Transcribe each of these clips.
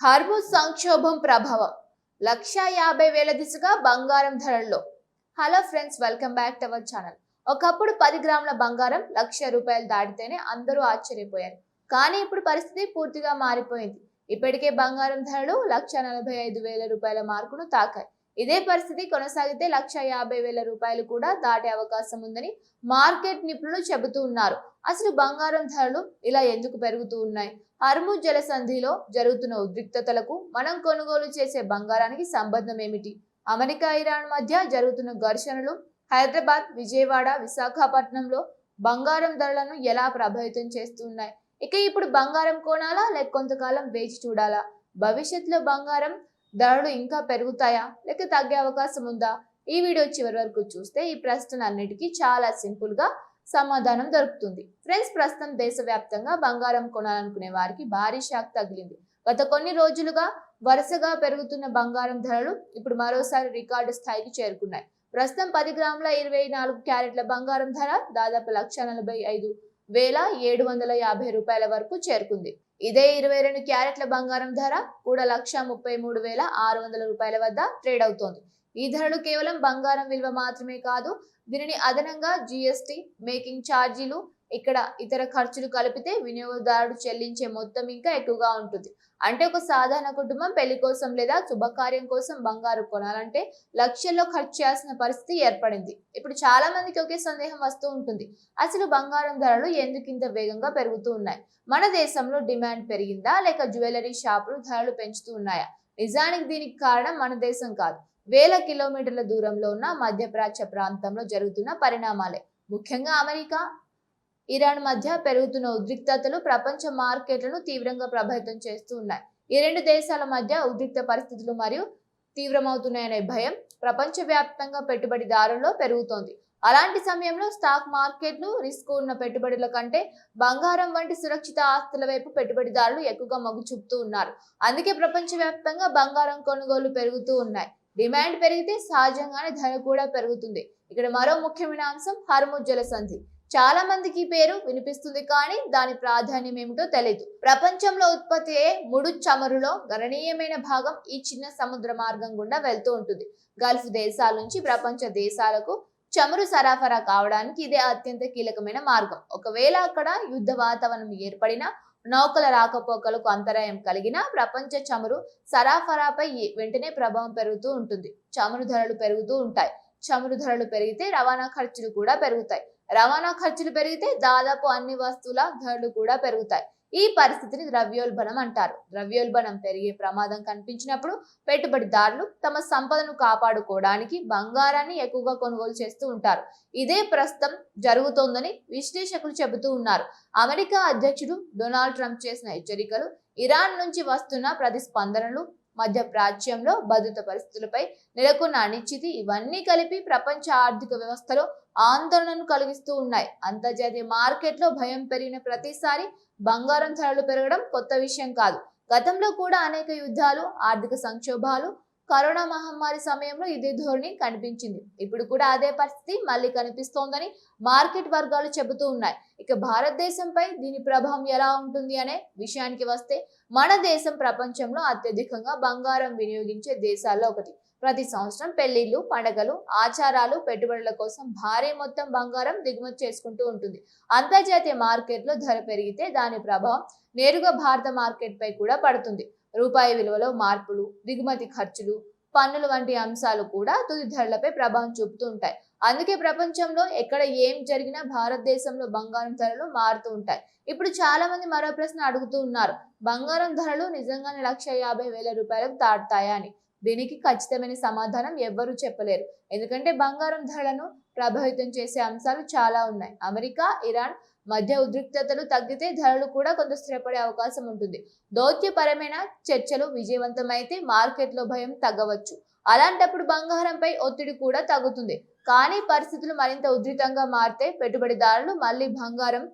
Hormuz సంక్షోభం ప్రభావం 1,50,000 దిశగా బంగారం ధరల్లో. Hello friends, welcome back to our channel. ఒకప్పుడు 10 గ్రాముల బంగారం ₹1,00,000 దాటితేనే అందరూ ఆశ్చర్యపోయారు. కానీ ఇప్పుడు పరిస్థితి పూర్తిగా మారిపోయింది. ఇప్పటికే బంగారం ధరలు ₹1,45,000 మార్కును తాకాయి. ఇదే పరిస్థితి కొనసాగితే ₹1,50,000 కూడా దాటే అవకాశం ఉందని మార్కెట్ నిపుణులు చెబుతూ ఉన్నారు. అసలు బంగారం ధరలు ఇలా ఎందుకు పెరుగుతూ ఉన్నాయి? హార్మూజ్ జలసంధిలో జరుగుతున్న ఉద్రిక్తతలకు మనం కొనుగోలు చేసే బంగారానికి సంబంధం ఏమిటి? అమెరికా, ఇరాన్ మధ్య జరుగుతున్న ఘర్షణలు హైదరాబాద్, విజయవాడ, విశాఖపట్నంలో బంగారం ధరలను ఎలా ప్రభావితం చేస్తున్నాయి? ఇక ఇప్పుడు బంగారం కొనాలా లేక కొంతకాలం వేచి చూడాలా? భవిష్యత్తులో బంగారం ధరలు ఇంకా పెరుగుతాయా లేక తగ్గే అవకాశం ఉందా? ఈ వీడియో చివరి వరకు చూస్తే ఈ ప్రశ్నలన్నిటికీ చాలా సింపుల్ గా సమాధానం దొరుకుతుంది. ఫ్రెండ్స్, ప్రస్తుతం దేశవ్యాప్తంగా బంగారం కొనాలనుకునే వారికి భారీ షాక్ తగిలింది. గత కొన్ని రోజులుగా వరుసగా పెరుగుతున్న బంగారం ధరలు ఇప్పుడు మరోసారి రికార్డు స్థాయికి చేరుకున్నాయి. ప్రస్తుతం 10 గ్రాముల 24 క్యారెట్ల బంగారం ధర దాదాపు ₹1,45,750 వరకు చేరుకుంది. ఇదే 22 క్యారెట్ల బంగారం ధర కూడా ₹1,33,600 వద్ద ట్రేడ్ అవుతోంది. ఈ ధరలు కేవలం బంగారం విలువ మాత్రమే కాదు, దీనిని అదనంగా జీఎస్టీ, మేకింగ్ ఛార్జీలు, ఇక్కడ ఇతర ఖర్చులు కలిపితే వినియోగదారుడు చెల్లించే మొత్తం ఇంకా ఎక్కువగా ఉంటుంది. అంటే ఒక సాధారణ కుటుంబం పెళ్లి కోసం లేదా శుభకార్యం కోసం బంగారు కొనాలంటే లక్షల్లో ఖర్చు చేయాల్సిన పరిస్థితి ఏర్పడింది. ఇప్పుడు చాలా మందికి ఒకే సందేహం వస్తూ ఉంటుంది. అసలు బంగారం ధరలు ఎందుకు ఇంత వేగంగా పెరుగుతూ ఉన్నాయి? మన దేశంలో డిమాండ్ పెరిగిందా లేక జ్యువెలరీ షాపులు ధరలు పెంచుతూ ఉన్నాయా? నిజానికి దీనికి కారణం మన దేశం కాదు, వేల కిలోమీటర్ల దూరంలో ఉన్న మధ్యప్రాచ్య ప్రాంతంలో జరుగుతున్న పరిణామాలే. ముఖ్యంగా అమెరికా, ఇరాన్ మధ్య పెరుగుతున్న ఉద్రిక్తతలు ప్రపంచ మార్కెట్లను తీవ్రంగా ప్రభావితం చేస్తూ ఉన్నాయి. ఈ రెండు దేశాల మధ్య ఉద్రిక్త పరిస్థితులు మరియు తీవ్రమవుతున్నాయనే భయం ప్రపంచవ్యాప్తంగా పెట్టుబడిదారుల్లో పెరుగుతోంది. అలాంటి సమయంలో స్టాక్ మార్కెట్లు రిస్క్ ఉన్న పెట్టుబడుల కంటే బంగారం వంటి సురక్షిత ఆస్తుల వైపు పెట్టుబడిదారులు ఎక్కువగా మొగ్గు చూపుతూ ఉన్నారు. అందుకే ప్రపంచవ్యాప్తంగా బంగారం కొనుగోలు పెరుగుతూ ఉన్నాయి. డిమాండ్ పెరిగితే సహజంగానే ధర కూడా పెరుగుతుంది. ఇక్కడ మరో ముఖ్యమైన అంశం హార్మూజ్ జలసంధి. చాలా మందికి ఈ పేరు వినిపిస్తుంది, కానీ దాని ప్రాధాన్యం ఏమిటో తెలియదు. ప్రపంచంలో ఉత్పత్తి అయ్యే ముడి చమురులో గణనీయమైన భాగం ఈ చిన్న సముద్ర మార్గం గుండా వెళ్తూ ఉంటుంది. గల్ఫ్ దేశాల నుంచి ప్రపంచ దేశాలకు చమురు సరఫరా కావడానికి ఇదే అత్యంత కీలకమైన మార్గం. ఒకవేళ అక్కడ యుద్ధ వాతావరణం ఏర్పడినా, నౌకల రాకపోకలకు అంతరాయం కలిగినా ప్రపంచ చమురు సరఫరాపై వెంటనే ప్రభావం పెరుగుతూ ఉంటుంది. చమురు ధరలు పెరుగుతూ ఉంటాయి. చమురు ధరలు పెరిగితే రవాణా ఖర్చులు కూడా పెరుగుతాయి. రవాణా ఖర్చులు పెరిగితే దాదాపు అన్ని వస్తువుల ధరలు కూడా పెరుగుతాయి. ఈ పరిస్థితిని ద్రవ్యోల్బణం అంటారు. ద్రవ్యోల్బణం పెరిగే ప్రమాదం కనిపించినప్పుడు పెట్టుబడిదారులు తమ సంపదను కాపాడుకోవడానికి బంగారాన్ని ఎక్కువగా కొనుగోలు చేస్తూ ఉంటారు. ఇదే ప్రస్తుతం జరుగుతోందని విశ్లేషకులు చెబుతూ ఉన్నారు. అమెరికా అధ్యక్షుడు డొనాల్డ్ ట్రంప్ చేసిన హెచ్చరికలు, ఇరాన్ నుంచి వస్తున్న ప్రతిస్పందనలు, మధ్య ప్రాచ్యంలో భద్రత పరిస్థితులపై నెలకొన్న అనిశ్చితి, ఇవన్నీ కలిపి ప్రపంచ ఆర్థిక వ్యవస్థలో ఆందోళనను కలిగిస్తూ ఉన్నాయి. అంతర్జాతీయ మార్కెట్లో భయం పెరిగిన ప్రతిసారి బంగారం ధరలు పెరగడం కొత్త విషయం కాదు. గతంలో కూడా అనేక యుద్ధాలు, ఆర్థిక సంక్షోభాలు, కరోనా మహమ్మారి సమయంలో ఇదే ధోరణి కనిపించింది. ఇప్పుడు కూడా అదే పరిస్థితి మళ్ళీ కనిపిస్తోందని మార్కెట్ వర్గాలు చెబుతూ ఉన్నాయి. ఇక భారతదేశంపై దీని ప్రభావం ఎలా ఉంటుంది అనే విషయానికి వస్తే, మన దేశం ప్రపంచంలో అత్యధికంగా బంగారం వినియోగించే దేశాల్లో ఒకటి. ప్రతి సంవత్సరం పెళ్లిళ్లు, పండుగలు, ఆచారాలు, పెట్టుబడుల కోసం భారీ మొత్తం బంగారం దిగుమతి చేసుకుంటూ ఉంటుంది. అంతర్జాతీయ మార్కెట్లో ధర పెరిగితే దాని ప్రభావం నేరుగా భారత మార్కెట్ పై కూడా పడుతుంది. రూపాయి విలువలో మార్పులు, దిగుమతి ఖర్చులు, పన్నులు వంటి అంశాలు కూడా తుది ధరలపై ప్రభావం చూపుతూ ఉంటాయి. అందుకే ప్రపంచంలో ఎక్కడ ఏం జరిగినా భారతదేశంలో బంగారం ధరలు మారుతూ ఉంటాయి. ఇప్పుడు చాలా మంది మరో ప్రశ్న అడుగుతూ ఉన్నారు. బంగారం ధరలు నిజంగానే ₹1,50,000 దాటుతాయా అని. దీనికి ఖచ్చితమైన సమాధానం ఎవ్వరూ చెప్పలేరు. ఎందుకంటే బంగారం ధరలను ప్రభావితం చేసే అంశాలు చాలా ఉన్నాయి. అమెరికా, ఇరాన్ మధ్య ఉద్రిక్తతలు తగ్గితే ధరలు కూడా కొంత స్థిరపడే అవకాశం ఉంటుంది. దౌత్యపరమైన చర్చలు విజయవంతమైతే మార్కెట్లో భయం తగ్గవచ్చు. అలాంటప్పుడు బంగారంపై ఒత్తిడి కూడా తగ్గుతుంది. కానీ పరిస్థితులు మరింత ఉధృతంగా మారితే పెట్టుబడిదారులు మళ్ళీ బంగారం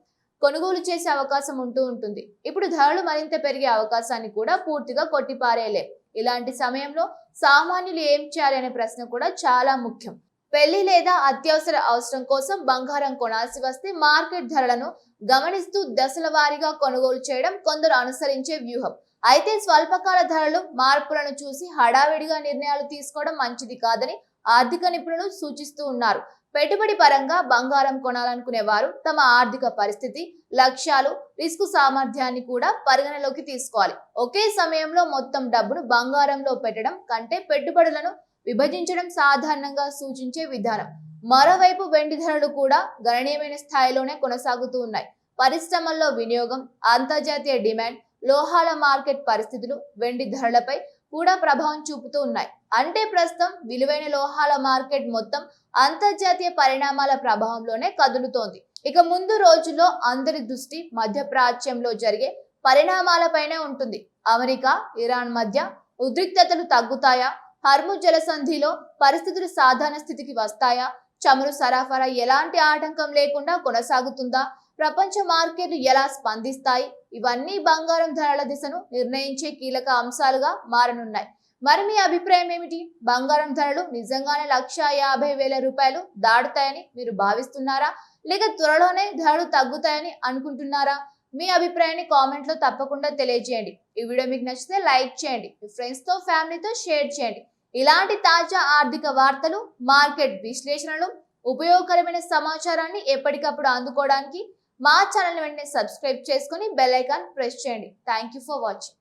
కొనుగోలు చేసే అవకాశం ఉంటుంది. ఇప్పుడు ధరలు మరింత పెరిగే అవకాశాన్ని కూడా పూర్తిగా కొట్టిపారేయలేం. ఇలాంటి సమయంలో సామాన్యులు ఏం చేయాలి అనే ప్రశ్న కూడా చాలా ముఖ్యం. పెళ్లి లేదా అత్యవసర అవసరం కోసం బంగారం కొనాల్సి వస్తే మార్కెట్ ధరలను గమనిస్తూ దశల వారీగా కొనుగోలు చేయడం కొందరు అనుసరించే వ్యూహం. అయితే స్వల్పకాల ధరలు మార్పులను చూసి హడావిడిగా నిర్ణయాలు తీసుకోవడం మంచిది కాదని ఆర్థిక నిపుణులు సూచిస్తూ ఉన్నారు. పెట్టుబడి పరంగా బంగారం కొనాలనుకునే వారు తమ ఆర్థిక పరిస్థితి, లక్ష్యాలు, రిస్క్ సామర్థ్యాన్ని కూడా పరిగణలోకి తీసుకోవాలి. ఒకే సమయంలో మొత్తం డబ్బును బంగారంలో పెట్టడం కంటే పెట్టుబడులను విభజించడం సాధారణంగా సూచించే విధానం. మరోవైపు వెండి ధరలు కూడా గణనీయమైన స్థాయిలోనే కొనసాగుతూ ఉన్నాయి. పరిశ్రమల్లో వినియోగం, అంతర్జాతీయ డిమాండ్, లోహాల మార్కెట్ పరిస్థితులు వెండి ధరలపై కూడా ప్రభావం చూపుతూ ఉన్నాయి. అంటే ప్రస్తుతం విలువైన లోహాల మార్కెట్ మొత్తం అంతర్జాతీయ పరిణామాల ప్రభావంలోనే కదులుతోంది. ఇక ముందు రోజుల్లో అందరి దృష్టి మధ్యప్రాచ్యంలో జరిగే పరిణామాలపైనే ఉంటుంది. అమెరికా, ఇరాన్ మధ్య ఉద్రిక్తతలు తగ్గుతాయా? హర్ముజ్ జలసంధిలో పరిస్థితులు సాధారణ స్థితికి వస్తాయా? చమురు సరఫరా ఎలాంటి ఆటంకం లేకుండా కొనసాగుతుందా? ప్రపంచ మార్కెట్లు ఎలా స్పందిస్తాయి? ఇవన్నీ బంగారం ధరల దిశను నిర్ణయించే కీలక అంశాలుగా మారనున్నాయి. మరి మీ అభిప్రాయం ఏమిటి? బంగారం ధరలు నిజంగానే 1,50,000 రూపాయలు దాటుతాయని మీరు భావిస్తున్నారా? లేక త్వరలోనే ధరలు తగ్గుతాయని అనుకుంటున్నారా? మీ అభిప్రాయాన్ని కామెంట్ లో తప్పకుండా తెలియజేయండి. ఈ వీడియో మీకు నచ్చితే లైక్ చేయండి, మీ ఫ్రెండ్స్ తో ఫ్యామిలీతో షేర్ చేయండి. ఇలాంటి తాజా ఆర్థిక వార్తలు, మార్కెట్ విశ్లేషణలు, ఉపయోగకరమైన సమాచారాన్ని ఎప్పటికప్పుడు అందుకోవడానికి మా ఛానల్ వెంటనే సబ్స్క్రైబ్ చేసుకుని బెల్ ఐకాన్ ప్రెస్ చేయండి. Thank you for watching.